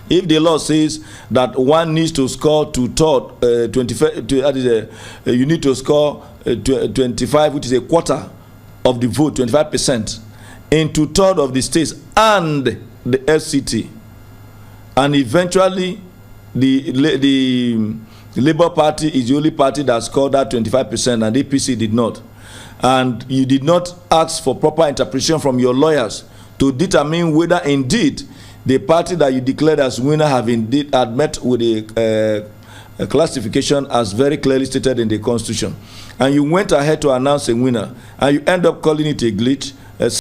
If the law says that one needs to score two-thirds, 25, you need to score 25, which is a quarter of the vote, 25%, in two-thirds of the states and the FCT, and eventually the Labour Party is the only party that scored that 25%, and APC did not, and you did not ask for proper interpretation from your lawyers to determine whether indeed the party that you declared as winner had met with a classification as very clearly stated in the Constitution, and you went ahead to announce a winner, and you end up calling it a glitch.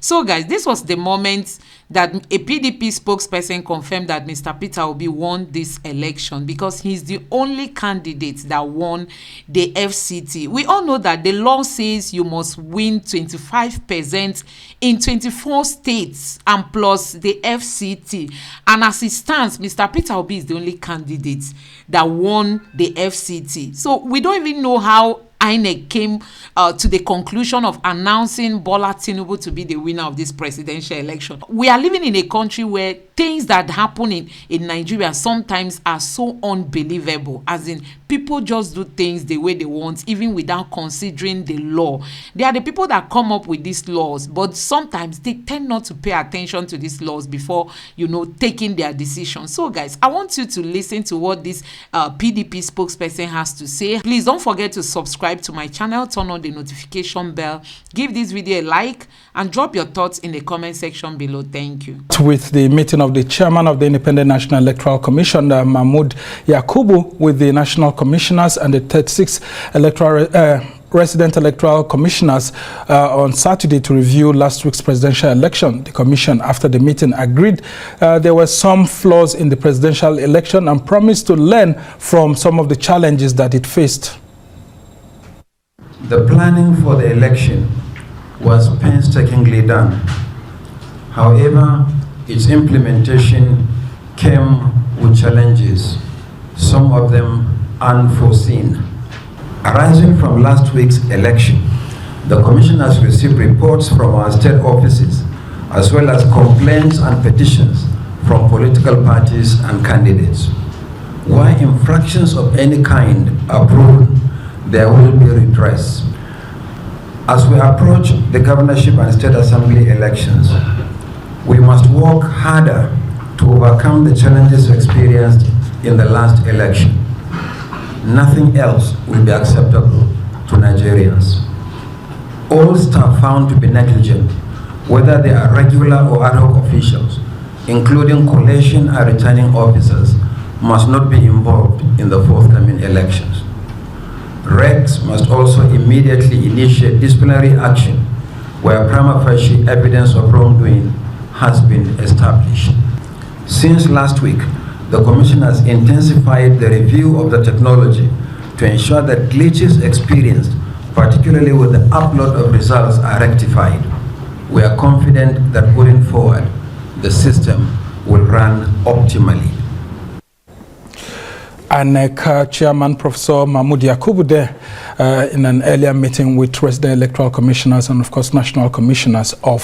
So guys, this was the moment that a PDP spokesperson confirmed that Mr. Peter Obi won this election because he's the only candidate that won the FCT. We all know that the law says you must win 25% in 24 states and plus the FCT. And as it stands, Mr. Peter Obi is the only candidate that won the FCT. So we don't even know how INEC came to the conclusion of announcing Bola Tinubu to be the winner of this presidential election. We are living in a country where things that happen in Nigeria sometimes are so unbelievable, as in people just do things the way they want, even without considering the law. They are the people that come up with these laws, but sometimes they tend not to pay attention to these laws before, taking their decision. So guys, I want you to listen to what this PDP spokesperson has to say. Please don't forget to subscribe to my channel, turn on the notification bell, give this video a like, and drop your thoughts in the comment section below. Thank you. With the meeting of the chairman of the Independent National Electoral Commission, Mahmoud Yakubu, with the national commissioners and the 36 resident electoral commissioners on Saturday to review last week's presidential election. The commission, after the meeting, agreed there were some flaws in the presidential election and promised to learn from some of the challenges that it faced. The planning for the election was painstakingly done. However, its implementation came with challenges, some of them unforeseen. Arising from last week's election, the Commission has received reports from our state offices, as well as complaints and petitions from political parties and candidates. Where infractions of any kind are proven, there will be redress. As we approach the governorship and state assembly elections, we must work harder to overcome the challenges experienced in the last election. Nothing else will be acceptable to Nigerians. All staff found to be negligent, whether they are regular or ad hoc officials, including collation and returning officers, must not be involved in the forthcoming elections. RECs must also immediately initiate disciplinary action where prima facie evidence of wrongdoing has been established. Since last week, the Commission has intensified the review of the technology to ensure that glitches experienced, particularly with the upload of results, are rectified. We are confident that going forward, the system will run optimally. INEC Chairman Professor Mahmoud Yakubu there in an earlier meeting with resident electoral commissioners and of course national commissioners of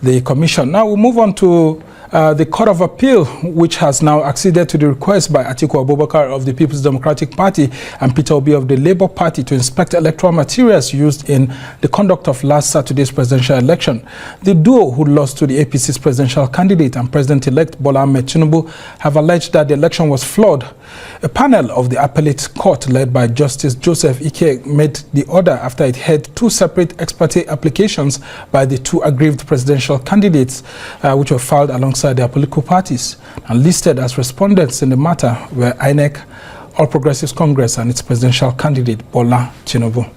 the commission. Now we'll move on to the Court of Appeal, which has now acceded to the request by Atiku Abubakar of the People's Democratic Party and Peter Obi of the Labour Party to inspect electoral materials used in the conduct of last Saturday's presidential election. The duo, who lost to the APC's presidential candidate and President-elect Bola Ahmed Tinubu, have alleged that the election was flawed. A panel of the appellate court led by Justice Joseph Ike made the order after it heard two separate ex parte applications by the two aggrieved presidential candidates, which were filed alongside their political parties and listed as respondents in the matter were INEC, All Progressives Congress and its presidential candidate Bola Tinubu.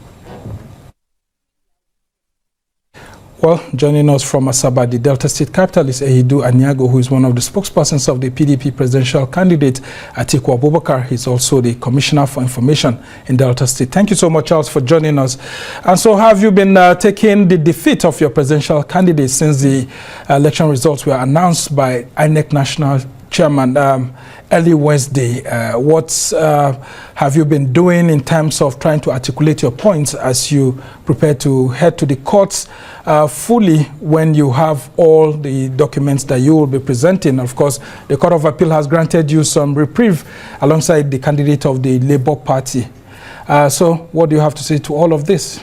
Well, joining us from Asaba, the Delta State capital, is Ehidu Anyago, who is one of the spokespersons of the PDP presidential candidate Atiku Abubakar. He's also the Commissioner for Information in Delta State. Thank you so much, Charles, for joining us. And so have you been taking the defeat of your presidential candidate since the election results were announced by INEC National Chairman, early Wednesday, what have you been doing in terms of trying to articulate your points as you prepare to head to the courts fully when you have all the documents that you will be presenting? Of course, the Court of Appeal has granted you some reprieve alongside the candidate of the Labour Party. So what do you have to say to all of this?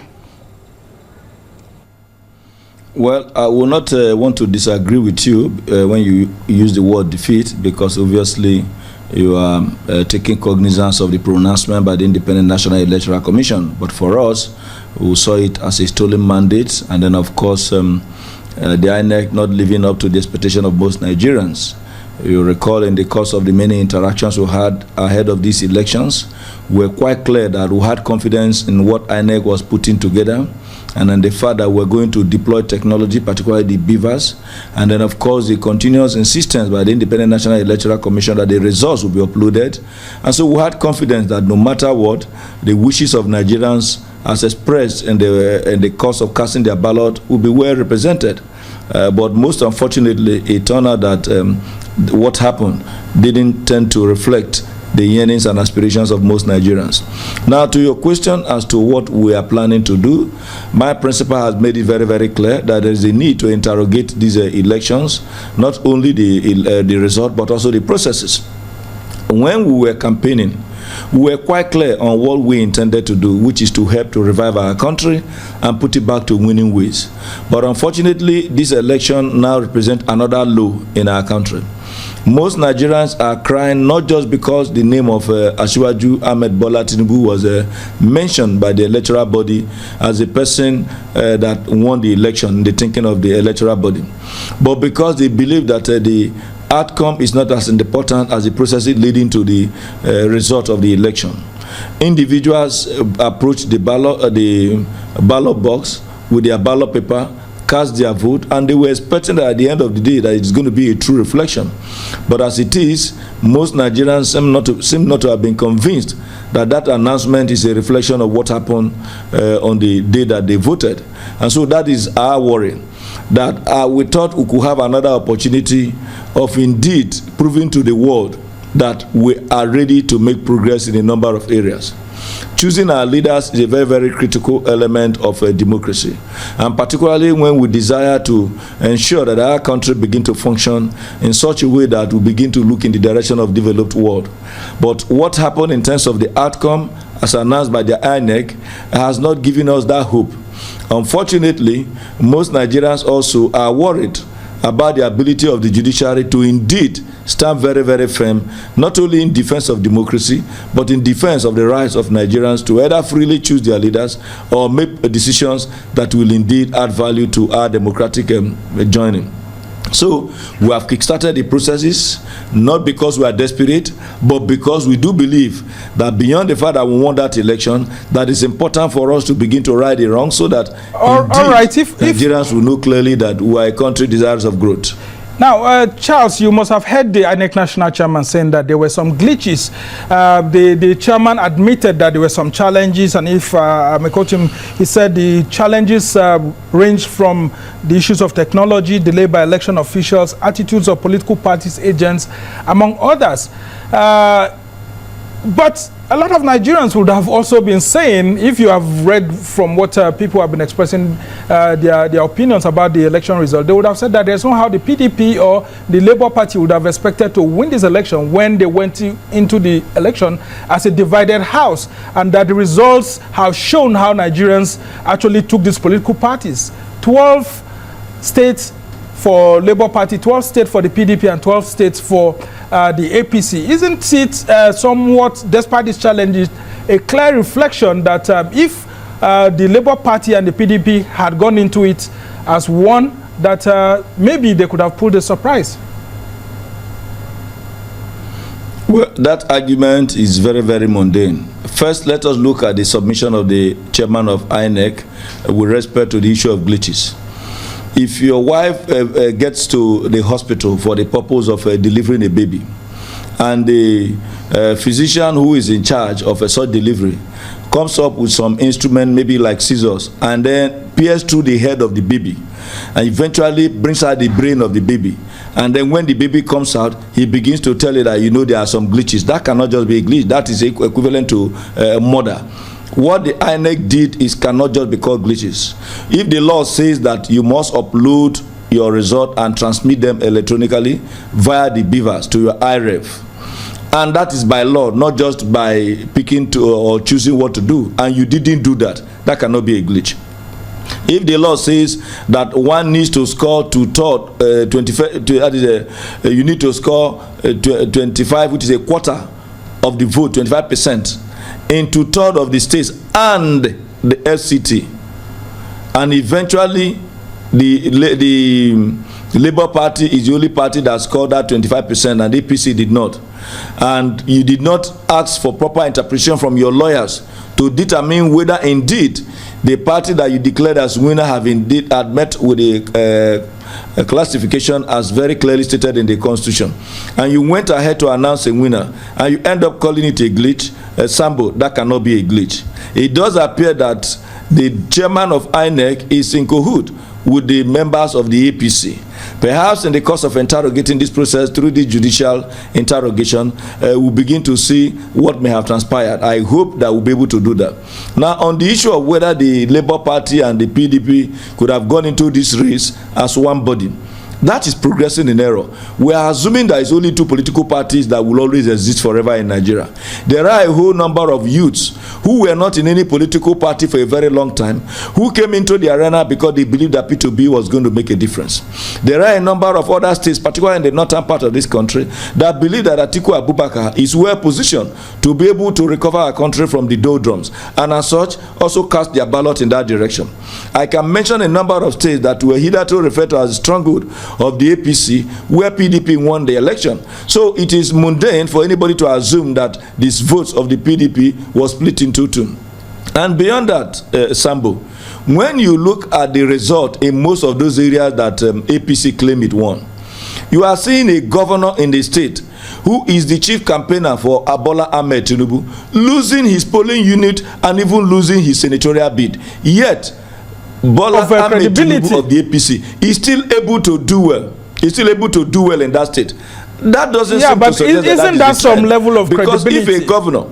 Well, I will not want to disagree with you when you use the word defeat, because obviously you are taking cognizance of the pronouncement by the Independent National Electoral Commission. But for us, we saw it as a stolen mandate, and then of course the INEC not living up to the expectation of most Nigerians. You recall in the course of the many interactions we had ahead of these elections, we were quite clear that we had confidence in what INEC was putting together, and then the fact that we're going to deploy technology, particularly the beavers, and then of course the continuous insistence by the Independent National Electoral Commission that the results will be uploaded. And so we had confidence that no matter what, the wishes of Nigerians as expressed in the course of casting their ballot will be well represented. But most unfortunately, it turned out that what happened didn't tend to reflect the yearnings and aspirations of most Nigerians. Now, to your question as to what we are planning to do, my principal has made it very, very clear that there is a need to interrogate these elections, not only the result, but also the processes. When we were campaigning, we were quite clear on what we intended to do, which is to help to revive our country and put it back to winning ways. But unfortunately, this election now represents another low in our country. Most Nigerians are crying not just because the name of Asiwaju Ahmed Bola Tinubu was mentioned by the electoral body as a person that won the election in the thinking of the electoral body, but because they believe that the outcome is not as important as the processes leading to the result of the election. Individuals approach the ballot box with their ballot paper, cast their vote, and they were expecting that at the end of the day that it's going to be a true reflection. But as it is, most Nigerians seem not to have been convinced that that announcement is a reflection of what happened on the day that they voted. And so that is our worry, that we thought we could have another opportunity of indeed proving to the world that we are ready to make progress in a number of areas. Choosing our leaders is a very, very critical element of democracy, and particularly when we desire to ensure that our country begin to function in such a way that we begin to look in the direction of developed world. But what happened in terms of the outcome as announced by the INEC has not given us that hope. Unfortunately, most Nigerians also are worried about the ability of the judiciary to indeed stand very, very firm, not only in defense of democracy, but in defense of the rights of Nigerians to either freely choose their leaders or make decisions that will indeed add value to our democratic joining. So we have kickstarted the processes, not because we are desperate, but because we do believe that beyond the fact that we won that election, that it's important for us to begin to right the wrong, so that Nigerians will know clearly that we are a country desirous of growth. Now, Charles, you must have heard the INEC national chairman saying that there were some glitches. The chairman admitted that there were some challenges, and if I may quote him, he said the challenges range from the issues of technology, delay by election officials, attitudes of political parties, agents, among others. But a lot of Nigerians would have also been saying, if you have read from what people have been expressing their opinions about the election result, they would have said that there's no how the PDP or the Labour Party would have expected to win this election when they went into the election as a divided house, and that the results have shown how Nigerians actually took these political parties. 12 states for Labour Party, 12 states for the PDP, and 12 states for the APC. Isn't it somewhat, despite these challenges, a clear reflection that if the Labour Party and the PDP had gone into it as one, that maybe they could have pulled a surprise? Well, that argument is very, very mundane. First, let us look at the submission of the chairman of INEC with respect to the issue of glitches. If your wife gets to the hospital for the purpose of delivering a baby, and the physician who is in charge of a such delivery comes up with some instrument, maybe like scissors, and then pierce through the head of the baby, and eventually brings out the brain of the baby. And then when the baby comes out, he begins to tell you that, you know, there are some glitches. That cannot just be a glitch. That is equivalent to murder. What the INEC did is cannot just be called glitches. If the law says that you must upload your result and transmit them electronically via the beavers to your IREF, and that is by law, not just by picking to or choosing what to do, and you didn't do that, that cannot be a glitch. If the law says that one needs to score two-thirds, 25, you need to score 25, which is a quarter of the vote, 25%, in two-thirds of the states and the FCT, and eventually the Labour Party is the only party that scored that 25%, and APC did not, and you did not ask for proper interpretation from your lawyers to determine whether indeed the party that you declared as winner have indeed had met with a classification as very clearly stated in the Constitution, and you went ahead to announce a winner, and you end up calling it a glitch, Sambo, that cannot be a glitch. It does appear that the chairman of INEC is in cahoot with the members of the APC. Perhaps in the course of interrogating this process through the judicial interrogation, we'll begin to see what may have transpired. I hope that we'll be able to do that. Now, on the issue of whether the Labour Party and the PDP could have gone into this race as one body, that is progressing in error. We are assuming there is only two political parties that will always exist forever in Nigeria. There are a whole number of youths who were not in any political party for a very long time, who came into the arena because they believed that Peter Obi was going to make a difference. There are a number of other states, particularly in the northern part of this country, that believe that Atiku Abubakar is well positioned to be able to recover our country from the doldrums, and as such also cast their ballot in that direction. I can mention a number of states that were hitherto referred to as a stronghold of the APC, where PDP won the election. So it is mundane for anybody to assume that these votes of the PDP was split into two. And beyond that, Sambo, when you look at the result in most of those areas that APC claim it won, you are seeing a governor in the state who is the chief campaigner for Bola Ahmed Tinubu losing his polling unit and even losing his senatorial bid. Yet Bola Ahmed Tinubu of the APC is still able to do well. He's still able to do well in that state. That doesn't seem to suggest isn't that some level of because credibility? Because if a governor,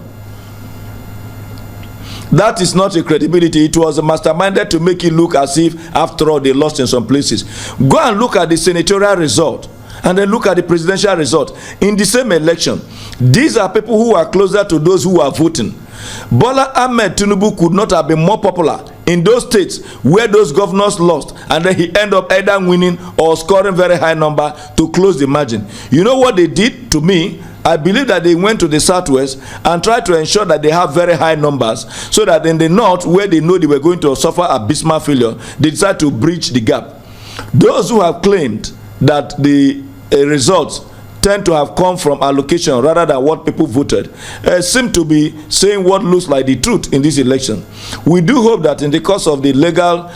that is not a credibility. It was masterminded to make it look as if, after all, they lost in some places. Go and look at the senatorial result, and then look at the presidential result in the same election. These are people who are closer to those who are voting. Bola Ahmed Tinubu could not have been more popular in those states where those governors lost, and then he ended up either winning or scoring very high number to close the margin. You know what they did to me? I believe that they went to the southwest and tried to ensure that they have very high numbers, so that in the north, where they know they were going to suffer abysmal failure, they decided to bridge the gap. Those who have claimed that the results tend to have come from allocation rather than what people voted seem to be saying what looks like the truth in this election. We do hope that in the course of the legal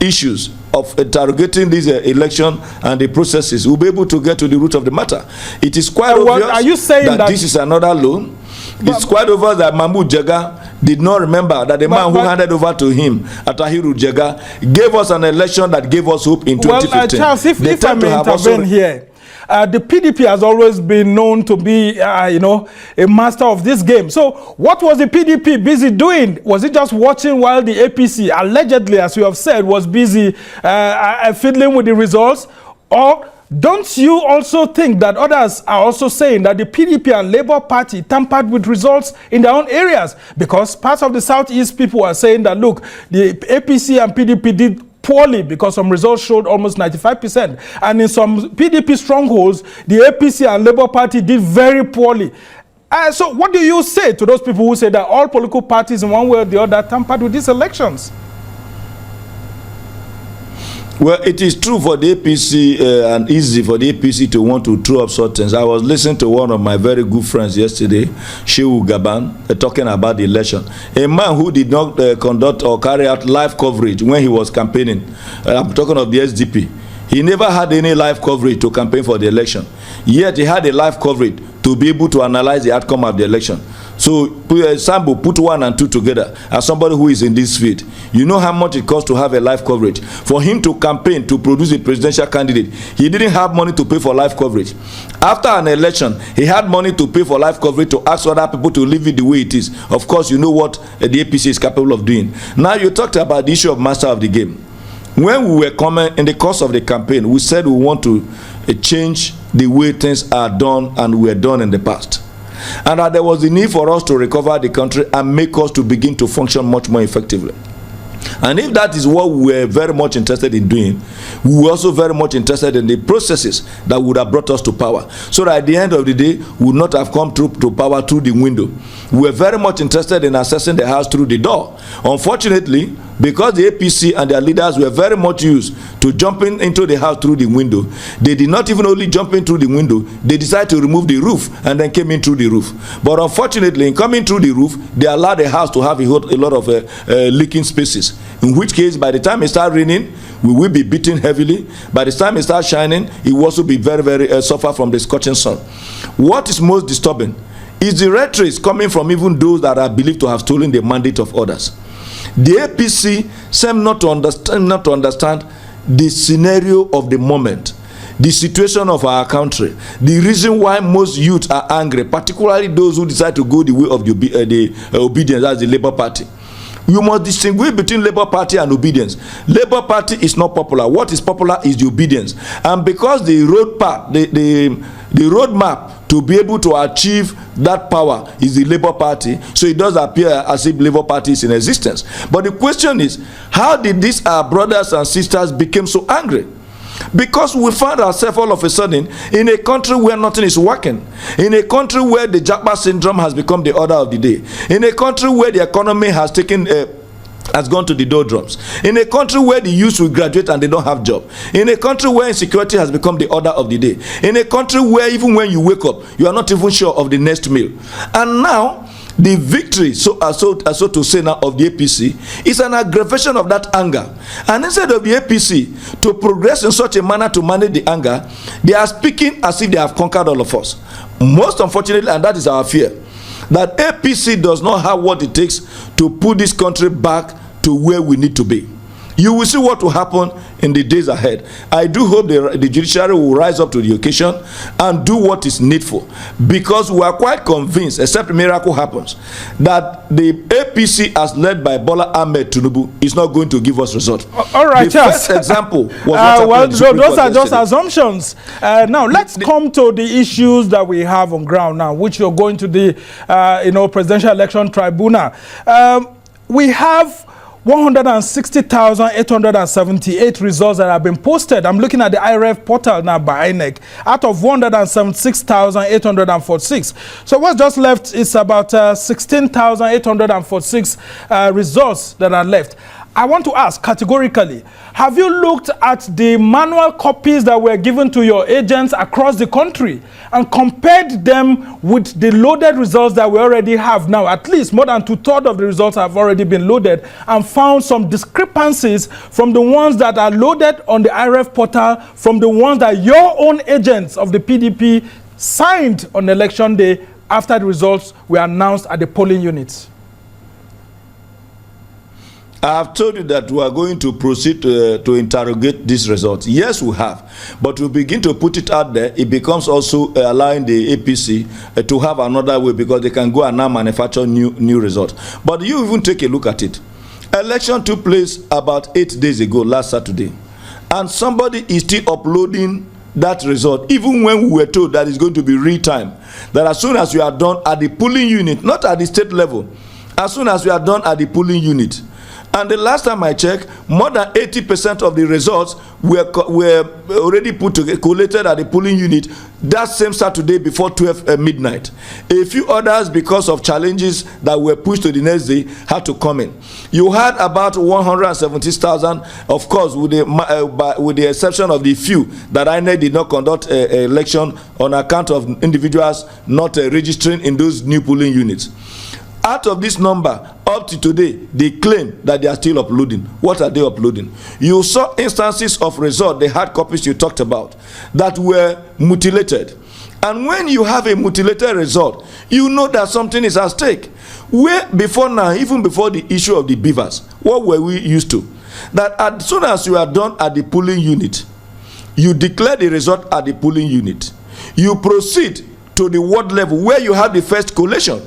issues of interrogating this election and the processes, we'll be able to get to the root of the matter. It is quite obvious are you saying that this is another loan. It's quite obvious that Mahmoud Jega did not remember that the man who handed over to him, Atahiru Jega, gave us an election that gave us hope in 2015. Well, Charles, if I may intervene here, the PDP has always been known to be, a master of this game. So what was the PDP busy doing? Was it just watching while the APC, allegedly, as you have said, was busy fiddling with the results? Or don't you also think that others are also saying that the PDP and Labour Party tampered with results in their own areas? Because parts of the Southeast people are saying that, look, the APC and PDP did poorly because some results showed almost 95%. And in some PDP strongholds, the APC and Labour Party did very poorly. So what do you say to those people who say that all political parties in one way or the other tampered with these elections? Well, it is true for the APC and easy for the APC to want to throw up such things. I was listening to one of my very good friends yesterday, Shehu Gaban, talking about the election. A man who did not conduct or carry out live coverage when he was campaigning. I'm talking of the SDP. He never had any live coverage to campaign for the election. Yet he had a live coverage to be able to analyze the outcome of the election. So, Sambo, put 1 and 2 together as somebody who is in this field. You know how much it costs to have a live coverage. For him to campaign to produce a presidential candidate, he didn't have money to pay for live coverage. After an election, he had money to pay for live coverage to ask other people to leave it the way it is. Of course, you know what the APC is capable of doing. Now, you talked about the issue of master of the game. When we were coming in the course of the campaign, we said we want to change the way things are done and were done in the past. And that there was the need for us to recover the country and make us to begin to function much more effectively. And if that is what we were very much interested in doing, we were also very much interested in the processes that would have brought us to power. So that at the end of the day, we would not have come to power through the window. We were very much interested in accessing the house through the door. Unfortunately, because the APC and their leaders were very much used to jumping into the house through the window, they did not even only jump in through the window, they decided to remove the roof and then came in through the roof. But unfortunately, in coming through the roof, they allowed the house to have a lot of leaking spaces. In which case, by the time it starts raining, we will be beaten heavily. By the time it starts shining, it will also be very, very suffer from the scorching sun. What is most disturbing is the rhetoric coming from even those that are believed to have stolen the mandate of others. The APC seem not to understand the scenario of the moment, the situation of our country, the reason why most youth are angry, particularly those who decide to go the way of the obedience, as the Labour Party. You must distinguish between Labour Party and obedience. Labour Party is not popular. What is popular is the obedience. And because the roadmap to be able to achieve that power is the Labour Party, so it does appear as if Labour Party is in existence. But the question is, how did these our brothers and sisters become so angry? Because we find ourselves all of a sudden in a country where nothing is working, in a country where the Japa syndrome has become the order of the day, in a country where the economy has gone to the doldrums, in a country where the youth will graduate and they don't have job, in a country where insecurity has become the order of the day, in a country where even when you wake up, you are not even sure of the next meal. And now, the victory, so to say now, of the APC is an aggravation of that anger. And instead of the APC to progress in such a manner to manage the anger, they are speaking as if they have conquered all of us. Most unfortunately, and that is our fear, that APC does not have what it takes to put this country back to where we need to be. You will see what will happen in the days ahead. I do hope the judiciary will rise up to the occasion and do what is needful, because we are quite convinced, except a miracle happens, that the APC as led by Bola Ahmed Tinubu is not going to give us results. All right, the first example was well, those are just assumptions. Now let's come to the issues that we have on ground now, which you're going to the presidential election tribunal. We have 160,878 results that have been posted. I'm looking at the IRF portal now by INEC, out of 176,846. So what's just left is about 16,846 results that are left. I want to ask categorically, have you looked at the manual copies that were given to your agents across the country and compared them with the loaded results that we already have now? At least more than 2/3 of the results have already been loaded, and found some discrepancies from the ones that are loaded on the IRF portal from the ones that your own agents of the PDP signed on election day after the results were announced at the polling units. I have told you that we are going to proceed to interrogate these results. Yes, we have. But we begin to put it out there, it becomes also allowing the APC to have another way, because they can go and now manufacture new results. But you even take a look at it. Election took place about 8 days ago, last Saturday. And somebody is still uploading that result, even when we were told that it's going to be real time. That as soon as we are done at the polling unit, not at the state level, as soon as we are done at the polling unit. And the last time I checked, more than 80% of the results were already collated at the polling unit that same Saturday before 12 midnight. A few others, because of challenges that were pushed to the next day, had to come in. You had about 170,000, of course, with the exception of the few that INEC did not conduct an election on account of individuals not registering in those new polling units. Out of this number, up to today, they claim that they are still uploading. What are they uploading? You saw instances of results, the hard copies you talked about, that were mutilated. And when you have a mutilated result, you know that something is at stake. Where before now, even before the issue of the beavers, what were we used to? That as soon as you are done at the polling unit, you declare the result at the polling unit. You proceed to the ward level where you have the first collation.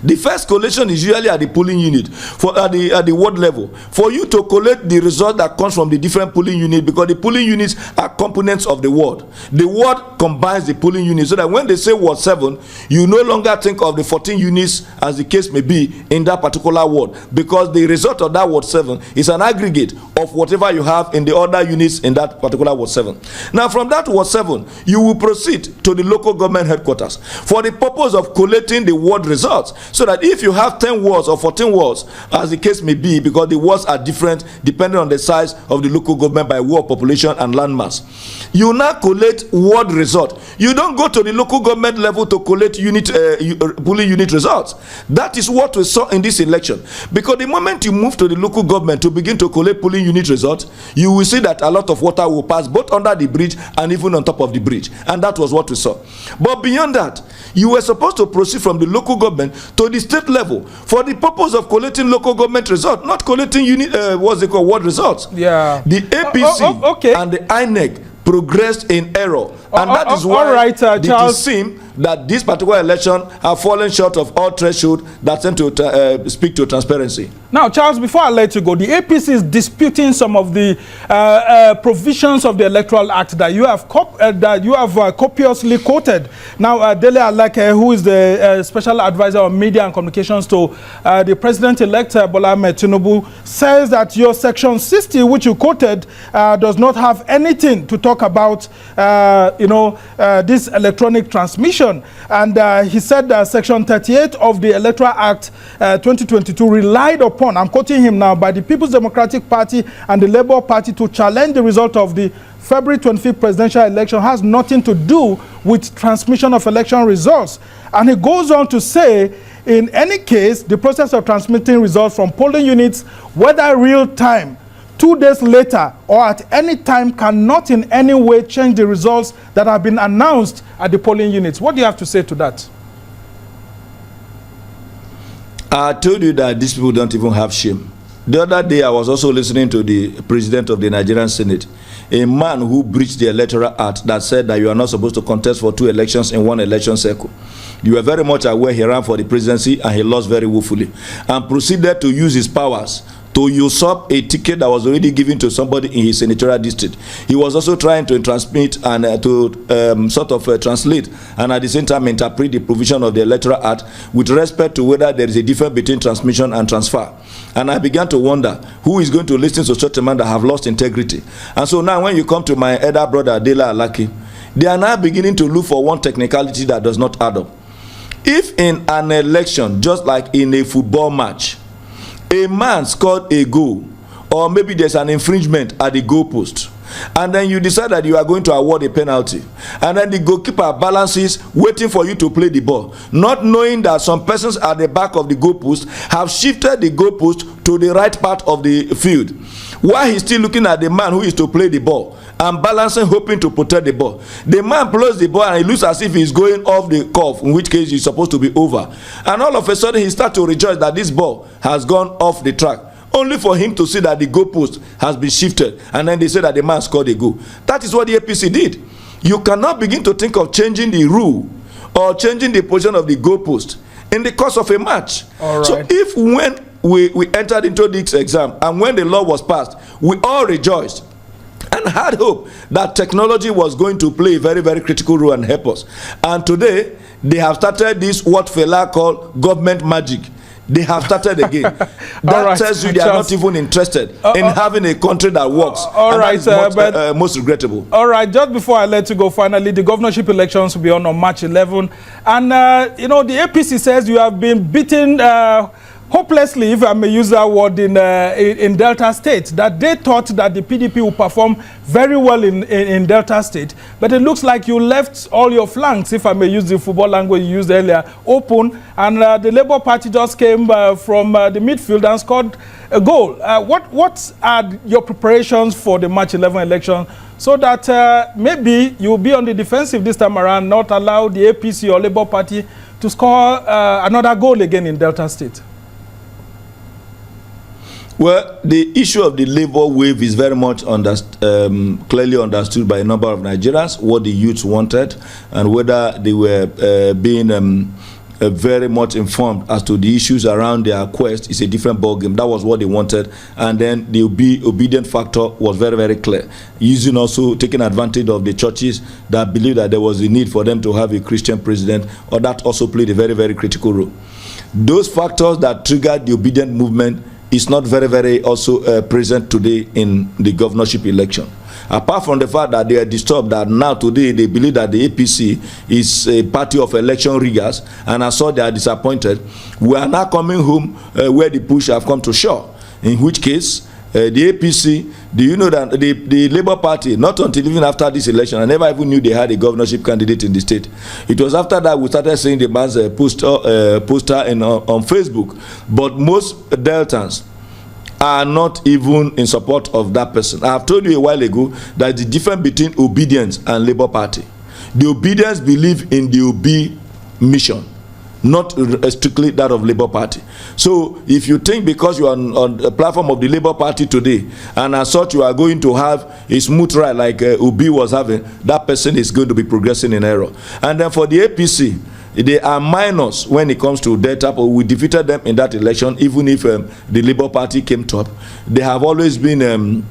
The first collation is usually at the polling unit, at the ward level, for you to collect the result that comes from the different polling units, because the polling units are components of the ward. The ward combines the polling units, so that when they say ward 7, you no longer think of the 14 units as the case may be in that particular ward, because the result of that ward 7 is an aggregate of whatever you have in the other units in that particular ward 7. Now from that ward 7, you will proceed to the local government headquarters for the purpose of collating the ward results. So that if you have 10 wards or 14 wards, as the case may be, because the wards are different depending on the size of the local government by ward population and landmass, you now collect ward result. You don't go to the local government level to collect polling unit results. That is what we saw in this election. Because the moment you move to the local government to begin to collect polling unit results, you will see that a lot of water will pass both under the bridge and even on top of the bridge. And that was what we saw. But beyond that, you were supposed to proceed from the local government to the state level for the purpose of collecting local government results, not collecting ward results. Yeah. The APC and the INEC progressed in error, and that is why it is seen that this particular election have fallen short of all threshold that tend to speak to transparency. Now, Charles, before I let you go, the APC is disputing some of the provisions of the Electoral Act that you have copiously quoted. Now, Dele Alake, who is the special advisor on media and communications to the president-elect Bola Ahmed Tinubu, says that your section 60, which you quoted, does not have anything to talk about, this electronic transmission. And he said that section 38 of the Electoral Act 2022 relied upon, I'm quoting him now, by the People's Democratic Party and the Labour Party to challenge the result of the February 25th presidential election has nothing to do with transmission of election results. And he goes on to say, in any case, the process of transmitting results from polling units, whether real time, 2 days later, or at any time, cannot in any way change the results that have been announced at the polling units. What do you have to say to that? I told you that these people don't even have shame. The other day, I was also listening to the president of the Nigerian Senate, a man who breached the Electoral Act that said that you are not supposed to contest for 2 elections in 1 election cycle. You were very much aware he ran for the presidency and he lost very woefully, and proceeded to use his powers to usurp a ticket that was already given to somebody in his senatorial district. He was also trying to transmit and translate and at the same time interpret the provision of the Electoral Act with respect to whether there is a difference between transmission and transfer. And I began to wonder who is going to listen to such a man that have lost integrity. And so now when you come to my elder brother Dela Alaki, they are now beginning to look for one technicality that does not add up. If in an election, just like in a football match, a man scored a goal, or maybe there's an infringement at the goalpost, and then you decide that you are going to award a penalty, and then the goalkeeper balances waiting for you to play the ball, not knowing that some persons at the back of the goalpost have shifted the goalpost to the right part of the field, while he's still looking at the man who is to play the ball and balancing, hoping to protect the ball. The man plays the ball and it looks as if he's going off the curve, in which case he's supposed to be over, and all of a sudden he starts to rejoice that this ball has gone off the track, only for him to see that the goalpost has been shifted, and then they say that the man scored a goal. That is what the APC did. You cannot begin to think of changing the rule or changing the position of the goalpost in the course of a match. All right. So if when we entered into this exam and when the law was passed, we all rejoiced and had hope that technology was going to play a very, very critical role and help us. And today, they have started this what Fela called government magic. They have started again. That tells you they are not even interested in having a country that works. All right, that is most regrettable. All right, just before I let you go, finally, the governorship elections will be on March 11. And, the APC says you have been beaten hopelessly, if I may use that word, in Delta State, that they thought that the PDP would perform very well in Delta State, but it looks like you left all your flanks, if I may use the football language you used earlier, open, and the Labour Party just came from the midfield and scored a goal. What are your preparations for the March 11 election, so that maybe you'll be on the defensive this time around, not allow the APC or Labour Party to score another goal again in Delta State? Well, the issue of the labor wave is very much clearly understood by a number of Nigerians, what the youths wanted, and whether they were being very much informed as to the issues around their quest is a different ballgame. That was what they wanted, and then the obedient factor was very, very clear, using also taking advantage of the churches that believed that there was a need for them to have a Christian president, or that also played a very, very critical role. Those factors that triggered the obedient movement is not very, very also present today in the governorship election. Apart from the fact that they are disturbed that now today they believe that the APC is a party of election riggers, and as such they are disappointed. We are now coming home where the push have come to shore, in which case the APC, do you know that the Labour Party, not until even after this election, I never even knew they had a governorship candidate in the state. It was after that we started seeing the man's poster on Facebook. But most Deltans are not even in support of that person. I have told you a while ago that the difference between obedience and Labour Party. The obedience believe in the Obi mission, not strictly that of Labour Party. So if you think because you are on the platform of the Labour Party today, and as such you are going to have a smooth ride like Obi was having, that person is going to be progressing in error. And then for the APC, they are minors when it comes to Delta, but we defeated them in that election, even if the Labour Party came top. They have always been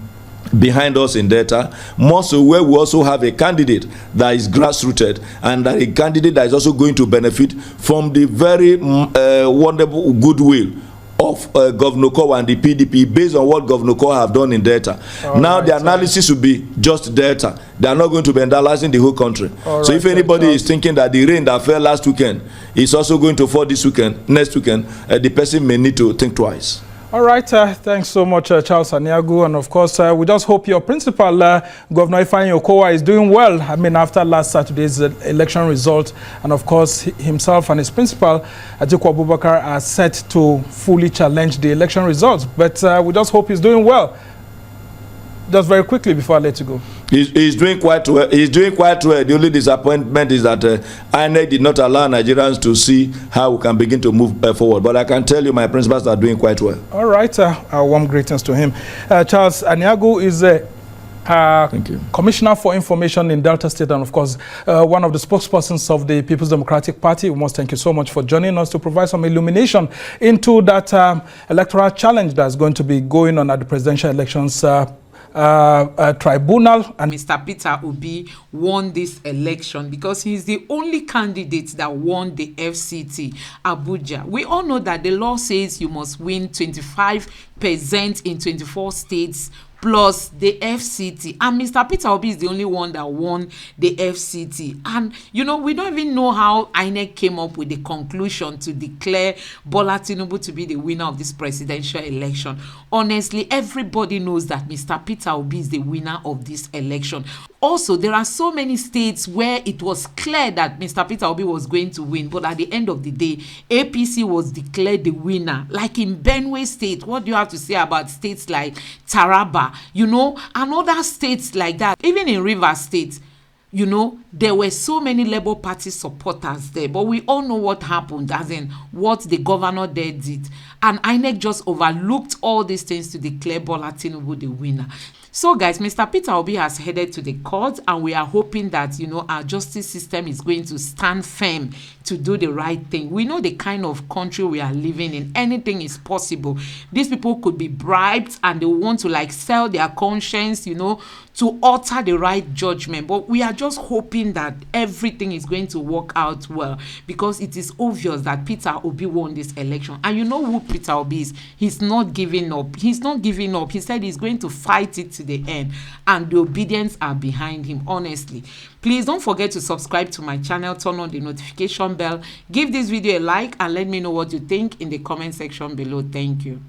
behind us in Delta, more so where we also have a candidate that is grassrooted, and that a candidate that is also going to benefit from the very wonderful goodwill of Governor Kowa and the PDP based on what Governor Kowa have done in Delta. Now the analysis will be just Delta. They are not going to be analyzing the whole country. So if anybody is thinking that the rain that fell last weekend is also going to fall this weekend, next weekend, the person may need to think twice. All right, thanks so much, Charles Aniagu. And of course, we just hope your principal, Governor Ifeanyi Okowa, is doing well. I mean, after last Saturday's election result, and of course, himself and his principal, Atiku Abubakar, are set to fully challenge the election results. But we just hope he's doing well. Just very quickly before I let you go. He's doing quite well. He's doing quite well. The only disappointment is that INEC did not allow Nigerians to see how we can begin to move forward. But I can tell you my principals are doing quite well. All right. Our warm greetings to him. Charles Aniagu is Thank you. Commissioner for Information in Delta State, and of course, one of the spokespersons of the People's Democratic Party. We must thank you so much for joining us to provide some illumination into that electoral challenge that's going to be going on at the presidential elections tribunal. And Mr. Peter Obi won this election because he's the only candidate that won the FCT Abuja. We all know that the law says you must win 25% in 24 states plus the FCT, and Mr. Peter Obi is the only one that won the FCT. And you know, we don't even know how INEC came up with the conclusion to declare Bola Tinubu to be the winner of this presidential election. Honestly, everybody knows that Mr. Peter Obi is the winner of this election. Also, there are so many states where it was clear that Mr. Peter Obi was going to win, but at the end of the day, APC was declared the winner. Like in Benue State, what do you have to say about states like Taraba, you know, and other states like that? Even in Rivers State, you know, there were so many Labour Party supporters there, but we all know what happened, as in what the governor there did. And INEC just overlooked all these things to declare Bola Tinubu the winner. So guys, Mr. Peter Obi has headed to the court, and we are hoping that, you know, our justice system is going to stand firm to do the right thing. We know the kind of country we are living in. Anything is possible. These people could be bribed and they want to like sell their conscience, you know, to utter the right judgment. But we are just hoping that everything is going to work out well, because it is obvious that Peter Obi won this election. And you know who Peter Obi is? He's not giving up. He's not giving up. He said he's going to fight it to the end, and the obedience are behind him, honestly. Please don't forget to subscribe to my channel, turn on the notification bell, give this video a like, and let me know what you think in the comment section below. Thank you.